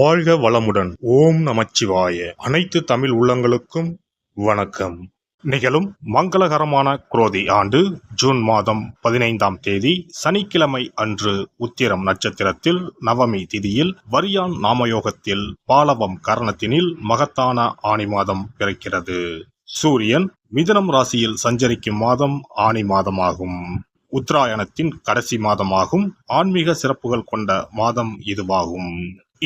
வாழ்க வளமுடன். ஓம் நமச்சிவாய. அனைத்து தமிழ் உள்ளங்களுக்கும் வணக்கம். நிகழும் மங்களகரமான குரோதி ஆண்டு ஜூன் மாதம் 15ஆம் தேதி சனிக்கிழமை அன்று உத்திரம் நட்சத்திரத்தில் நவமி திதியில் வரியான் நாமயோகத்தில் பாலவம் கரணத்தினில் மகத்தான ஆனி மாதம் பிறக்கிறது. சூரியன் மிதுனம் ராசியில் சஞ்சரிக்கும் மாதம் ஆனி மாதமாகும். உத்தராயணத்தின் கடைசி மாதமாகும். ஆன்மீக சிறப்புகள் கொண்ட மாதம் இதுவாகும்.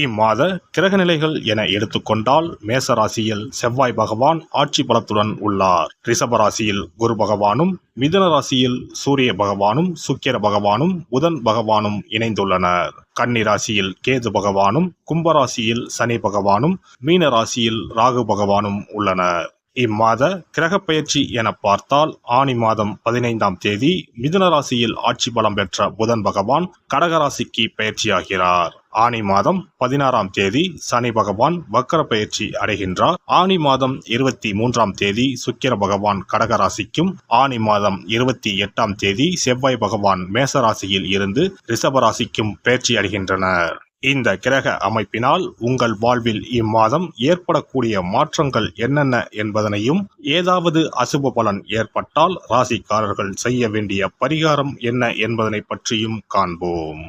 இம்மாத கிரகநிலைகள் என எடுத்துக்கொண்டால் மேசராசியில் செவ்வாய் பகவான் ஆட்சி பலத்துடன் உள்ளார். ரிஷபராசியில் குரு பகவானும், மிதுன ராசியில் சூரிய பகவானும், சுக்கிர பகவானும், புதன் பகவானும் இணைந்துள்ளனர். கன்னி ராசியில் கேது பகவானும், கும்பராசியில் சனி பகவானும், மீன ராசியில் ராகு பகவானும் உள்ளனர். இம்மாத கிரக பயிற்சி என பார்த்தால் ஆனி மாதம் 15ஆம் தேதி மிதுன ராசியில் ஆட்சி பலம் பெற்ற புதன் பகவான் கடகராசிக்கு பயிற்சியாகிறார். ஆனி மாதம் 16ஆம் தேதி சனி பகவான் வக்கர பயிற்சி அடைகின்றார். ஆனி மாதம் 23ஆம் தேதி சுக்கிர பகவான் கடகராசிக்கும், ஆனி மாதம் 28ஆம் தேதி செவ்வாய் பகவான் மேசராசியில் இருந்து ரிஷபராசிக்கும் பயிற்சி அடைகின்றனர். இந்த கிரக அமைப்பினால் உங்கள் வாழ்வில் இம்மாதம் ஏற்படக்கூடிய மாற்றங்கள் என்னென்ன என்பதனையும், ஏதாவது அசுப பலன் ஏற்பட்டால் ராசிக்காரர்கள் செய்ய வேண்டிய பரிகாரம் என்ன என்பதனை பற்றியும் காண்போம்.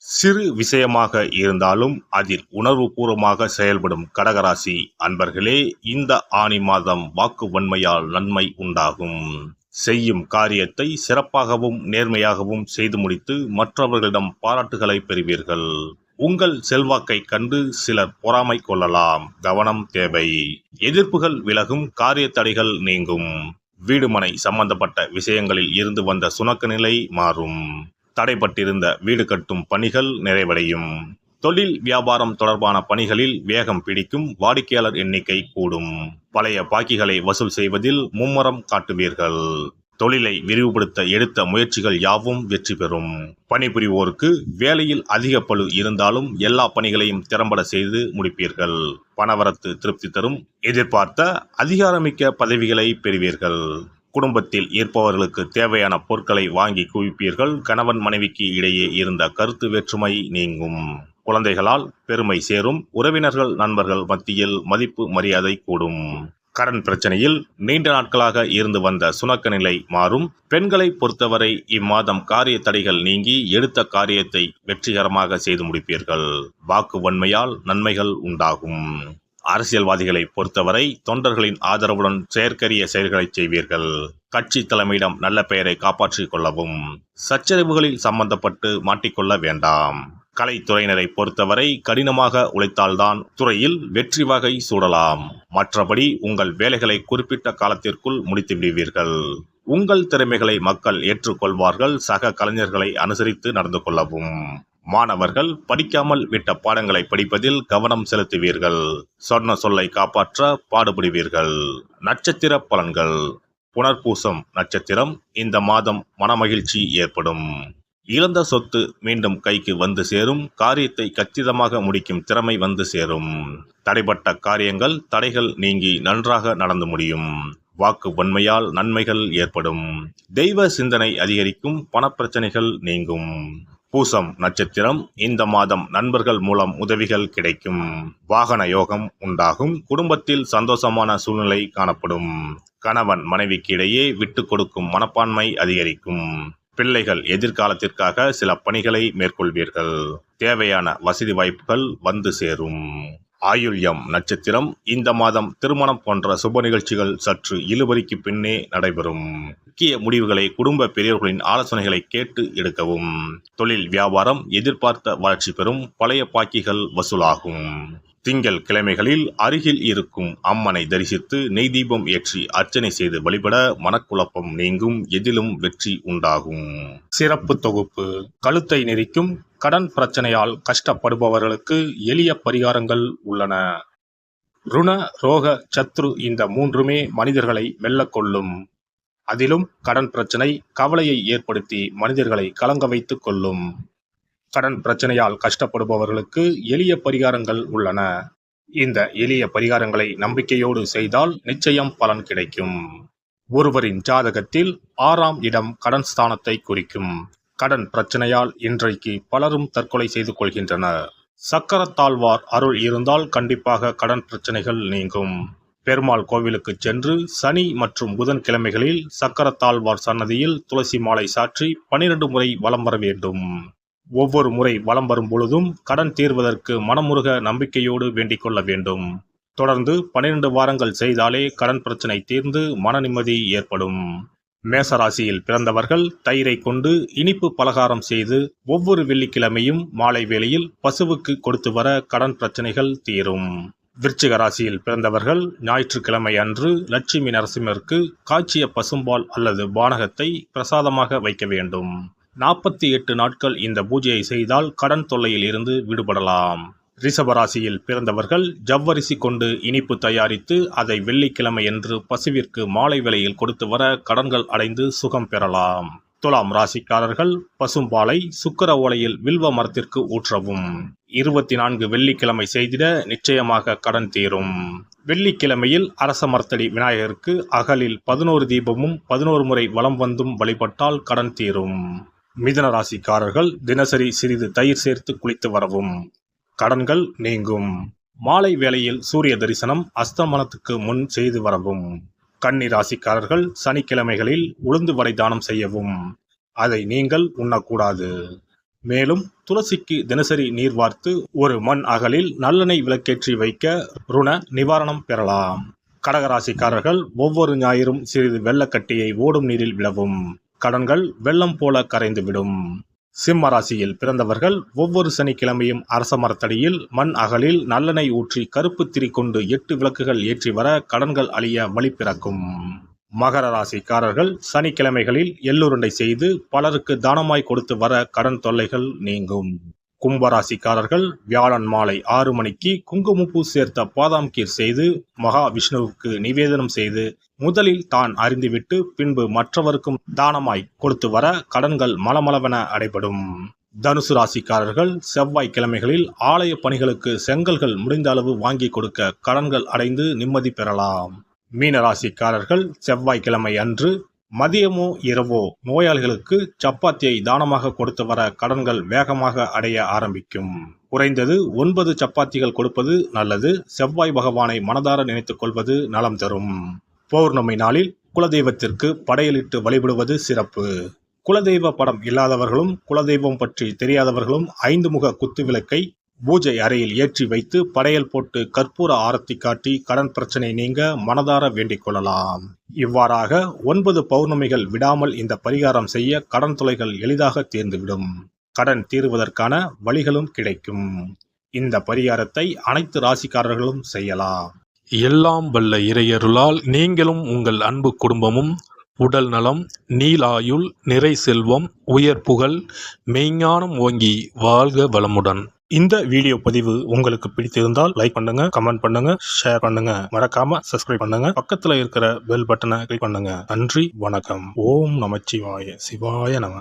சிறு விஷயமாக இருந்தாலும் அதில் உணர்வுபூர்வமாக செயல்படும் கடகராசி அன்பர்களே, இந்த ஆனி மாதம் வாக்கு வன்மையால் நன்மை உண்டாகும். செய்யும் காரியத்தை சிறப்பாகவும் நேர்மையாகவும் செய்து முடித்து மற்றவர்களிடம் பாராட்டுகளை பெறுவீர்கள். உங்கள் செல்வாக்கை கண்டு சிலர் பொறாமை கொள்ளலாம். கவனம் தேவை. எதிர்ப்புகள் விலகும், காரிய தடைகள் நீங்கும். வீடுமனை சம்பந்தப்பட்ட விஷயங்களில் இருந்து வந்த சுணக்க நிலை மாறும். தடைப்பட்டிருந்த வீடு கட்டும் பணிகள் நிறைவடையும். தொழில் வியாபாரம் தொடர்பான பணிகளில் வேகம் பிடிக்கும். வாடிக்கையாளர் எண்ணிக்கை கூடும். பழைய பாக்கிகளை வசூல் செய்வதில் மும்முரம் காட்டுவீர்கள். தொழிலை விரிவுபடுத்த எடுத்த முயற்சிகள் யாவும் வெற்றி பெறும். பணிபுரிவோருக்கு வேலையில் அதிக பளு இருந்தாலும் எல்லா பணிகளையும் திறம்பட செய்து முடிப்பீர்கள். பணவரத்து திருப்தி தரும். எதிர்பார்த்த அதிகாரமிக்க பதவிகளை பெறுவீர்கள். குடும்பத்தில் இருப்பவர்களுக்கு தேவையான பொருட்களை வாங்கி குவிப்பீர்கள். கணவன் மனைவிக்கு இடையே இருந்த கருத்து வேற்றுமை நீங்கும். குழந்தைகளால் பெருமை சேரும். உறவினர்கள் நண்பர்கள் மத்தியில் மதிப்பு மரியாதை கூடும். கடன் பிரச்சனையில் நீண்ட நாட்களாக இருந்து வந்த சுணக்க நிலை மாறும். பெண்களை பொறுத்தவரை இம்மாதம் காரிய தடைகள் நீங்கி எடுத்த காரியத்தை வெற்றிகரமாக செய்து முடிப்பீர்கள். வாக்கு வன்மையால் நன்மைகள் உண்டாகும். அரசியல்வாதிகளை பொறுத்தவரை தொண்டர்களின் ஆதரவுடன் செயற்கரிய செயல்களை செய்வீர்கள். கட்சி தலைமையிடம் நல்ல பெயரை காப்பாற்றிக் கொள்ளவும். சச்சரவுகளில் சம்பந்தப்பட்டு மாட்டிக்கொள்ள வேண்டாம். கலைத்துறையினரை பொறுத்தவரை கடினமாக உழைத்தால்தான் துறையில் வெற்றி வகை சூடலாம். மற்றபடி உங்கள் வேலைகளை குறிப்பிட்ட காலத்திற்குள் முடித்து விடுவீர்கள். உங்கள் திறமைகளை மக்கள் ஏற்றுக்கொள்வார்கள். சக கலைஞர்களை அனுசரித்து நடந்து கொள்ளவும். மாணவர்கள் படிக்காமல் விட்ட பாடங்களை படிப்பதில் கவனம் செலுத்துவீர்கள். சொன்ன சொல்லை காப்பாற்ற பாடுபடுவீர்கள். நட்சத்திர பலன்கள். புனர்பூசம் நட்சத்திரம். இந்த மாதம் மனமகிழ்ச்சி ஏற்படும். இழந்த சொத்து மீண்டும் கைக்கு வந்து சேரும். காரியத்தை கச்சிதமாக முடிக்கும் திறமை வந்து சேரும். தடைப்பட்ட காரியங்கள் தடைகள் நீங்கி நன்றாக நடந்து முடியும். வாக்கு வன்மையால் நன்மைகள் ஏற்படும். தெய்வ சிந்தனை அதிகரிக்கும். பணப்பிரச்சனைகள் நீங்கும். பூசம் நட்சத்திரம். இந்த மாதம் நண்பர்கள் மூலம் உதவிகள் கிடைக்கும். வாகன யோகம் உண்டாகும். குடும்பத்தில் சந்தோஷமான சூழ்நிலை காணப்படும். கணவன் மனைவிக்கு இடையே விட்டு கொடுக்கும் மனப்பான்மை அதிகரிக்கும். பிள்ளைகள் எதிர்காலத்திற்காக சில பணிகளை மேற்கொள்வீர்கள். தேவையான வசதி வாய்ப்புகள் வந்து சேரும். ஆயுள்யம் நட்சத்திரம். இந்த மாதம் திருமணம் போன்ற சுப நிகழ்ச்சிகள் சற்று இழுபறிக்கு பின்னே நடைபெறும். முக்கிய முடிவுகளை குடும்ப பெரியவர்களின் ஆலோசனைகளை கேட்டு எடுக்கவும். தொழில் வியாபாரம் எதிர்பார்த்த வளர்ச்சி பெறும். பழைய பாக்கிகள் வசூலாகும். திங்கள் கிழமைகளில் அருகில் இருக்கும் அம்மனை தரிசித்து நெய் தீபம் ஏற்றி அர்ச்சனை செய்து வழிபட மனக்குழப்பம் நீங்கும். எதிலும் வெற்றி உண்டாகும். சிறப்பு தொகுப்பு. கழுத்தை நெரிக்கும் கடன் பிரச்சனையால் கஷ்டப்படுபவர்களுக்கு எளிய பரிகாரங்கள் உள்ளன. ருண, ரோக, சத்ரு இந்த மூன்றுமே மனிதர்களை வெல்லக்கொள்ளும். அதிலும் கடன் பிரச்சனை கவலையை ஏற்படுத்தி மனிதர்களை கலங்க வைத்துக் கொள்ளும். கடன் பிரச்சனையால் கஷ்டப்படுபவர்களுக்கு எளிய பரிகாரங்கள் உள்ளன. இந்த எளிய பரிகாரங்களை நம்பிக்கையோடு செய்தால் நிச்சயம் பலன் கிடைக்கும். ஒருவரின் ஜாதகத்தில் 6ஆம் இடம் கடன் ஸ்தானத்தை குறிக்கும். கடன் பிரச்சனையால் இன்றைக்கு பலரும் தற்கொலை செய்து கொள்கின்றனர். சக்கரத்தாழ்வார் அருள் இருந்தால் கண்டிப்பாக கடன் பிரச்சனைகள் நீங்கும். பெருமாள் கோவிலுக்கு சென்று சனி மற்றும் புதன் கிழமைகளில் சக்கரத்தாழ்வார் சன்னதியில் துளசி மாலை சாற்றி 12 முறை வலம் வர வேண்டும். ஒவ்வொரு முறை வலம் வரும் பொழுதும் கடன் தீர்வதற்கு மனமுருக நம்பிக்கையோடு வேண்டிக் கொள்ள வேண்டும். தொடர்ந்து 12 வாரங்கள் செய்தாலே கடன் பிரச்சனை தீர்ந்து மன நிம்மதி ஏற்படும். மேசராசியில் பிறந்தவர்கள் தயிரை கொண்டு இனிப்பு பலகாரம் செய்து ஒவ்வொரு வெள்ளிக்கிழமையும் மாலை வேளையில் பசுவுக்கு கொடுத்து வர கடன் பிரச்சனைகள் தீரும். விருச்சிக ராசியில் பிறந்தவர்கள் ஞாயிற்றுக்கிழமை அன்று லட்சுமி நரசிம்மருக்கு காய்ச்சிய பசும்பால் அல்லது பானகத்தை பிரசாதமாக வைக்க வேண்டும். 48 நாட்கள் இந்த பூஜையை செய்தால் கடன் தொல்லையில் இருந்து விடுபடலாம். ரிஷபராசியில் பிறந்தவர்கள் ஜவ்வரிசி கொண்டு இனிப்பு தயாரித்து அதை வெள்ளிக்கிழமை என்று பசுவிற்கு மாலை வேளையில் கொடுத்து வர கடன்கள் அடைந்து சுகம் பெறலாம். துலாம் ராசிக்காரர்கள் பசும்பாலை சுக்கிர ஓலையில் வில்வ மரத்திற்கு ஊற்றவும். 24 வெள்ளிக்கிழமை செய்திட நிச்சயமாக கடன் தீரும். வெள்ளிக்கிழமையில் அரச மரத்தடி விநாயகருக்கு அகலில் 11 தீபமும் 11 முறை வலம் வந்தும் வழிபட்டால் கடன் தீரும். மிதுன ராசிக்காரர்கள் தினசரி சிறிது தயிர் சேர்த்து குளித்து வரவும். கடன்கள் நீங்கும். மாலை வேளையில் சூரிய தரிசனம் அஸ்தமனத்துக்கு முன் செய்து வரவும். கன்னி ராசிக்காரர்கள் சனிக்கிழமைகளில் உளுந்து வடை தானம் செய்யவும். அதை நீங்கள் உண்ணக்கூடாது. மேலும் துளசிக்கு தினசரி நீர் வார்த்து ஒரு மண் அகலில் நல்லெண்ணெய் விளக்கேற்றி வைக்க ருண நிவாரணம் பெறலாம். கடகராசிக்காரர்கள் ஒவ்வொரு ஞாயிறும் சிறிது வெள்ளக்கட்டியை ஓடும் நீரில் விடவும். கடன்கள் வெள்ளம் போல கரைந்துவிடும். சிம்ம ராசியில் பிறந்தவர்கள் ஒவ்வொரு சனிக்கிழமையும் அரச மரத்தடியில் மண் அகலில் நல்லெண்ணெய் ஊற்றி கருப்பு திரி கொண்டு 8 விளக்குகள் ஏற்றி வர கடன்கள் அழிய வழி பிறக்கும். மகர ராசிக்காரர்கள் சனிக்கிழமைகளில் எள்ளுருண்டை செய்து பலருக்கு தானமாய் கொடுத்து வர கடன் தொல்லைகள் நீங்கும். கும்பராசிக்காரர்கள் வியாழன் மாலை 6 மணிக்கு குங்குமப்பூ சேர்த்த பாதாம் கீர் செய்து மகா விஷ்ணுவுக்கு நிவேதனம் செய்து முதலில் தான் அறிந்துவிட்டு பின்பு மற்றவருக்கும் தானமாய் கொடுத்து வர கடன்கள் மலமளவென அடைபடும். தனுசு ராசிக்காரர்கள் செவ்வாய்க்கிழமைகளில் ஆலய பணிகளுக்கு செங்கல்கள் முடிந்த அளவு வாங்கி கொடுக்க கடன்கள் அடைந்து நிம்மதி பெறலாம். மீன ராசிக்காரர்கள் செவ்வாய்க்கிழமை அன்று மதியமோ இரவோ நோயாளிகளுக்கு சப்பாத்தியை தானமாக கொடுத்து வர கடன்கள் வேகமாக அடைய ஆரம்பிக்கும். குறைந்தது 9 சப்பாத்திகள் கொடுப்பது நல்லது. செவ்வாய் பகவானை மனதார நினைத்துக் கொள்வது நலம் தரும். பௌர்ணமி நாளில் குலதெய்வத்திற்கு படையலிட்டு வழிபடுவது சிறப்பு. குலதெய்வ படம் இல்லாதவர்களும் குலதெய்வம் பற்றி தெரியாதவர்களும் 5 முக குத்து விளக்கை பூஜை அறையில் ஏற்றி வைத்து படையல் போட்டு கற்பூர ஆரத்தி காட்டி கடன் பிரச்சனை நீங்க மனதார வேண்டிக் கொள்ளலாம். இவ்வாறாக 9 பௌர்ணமிகள் விடாமல் இந்த பரிகாரம் செய்ய கடன் தொல்லைகள் எளிதாக தீர்ந்துவிடும். கடன் தீர்வதற்கான வழிகளும் கிடைக்கும். இந்த பரிகாரத்தை அனைத்து ராசிக்காரர்களும் செய்யலாம். எல்லாம் வல்ல இறையருளால் நீங்களும் உங்கள் அன்பு குடும்பமும் உடல் நலம், நீலாயுள், நிறை செல்வம், உயர் புகழ், மெய்ஞானம் ஓங்கி வாழ்க வளமுடன். இந்த வீடியோ பதிவு உங்களுக்கு பிடித்திருந்தால் லைக் பண்ணுங்க, கமெண்ட் பண்ணுங்க, ஷேர் பண்ணுங்க. மறக்காம சப்ஸ்கிரைப் பண்ணுங்க. பக்கத்துல இருக்கிற பெல் பட்டனை கிளிக் பண்ணுங்க. நன்றி, வணக்கம். ஓம் நமச்சிவாய. சிவாய நம.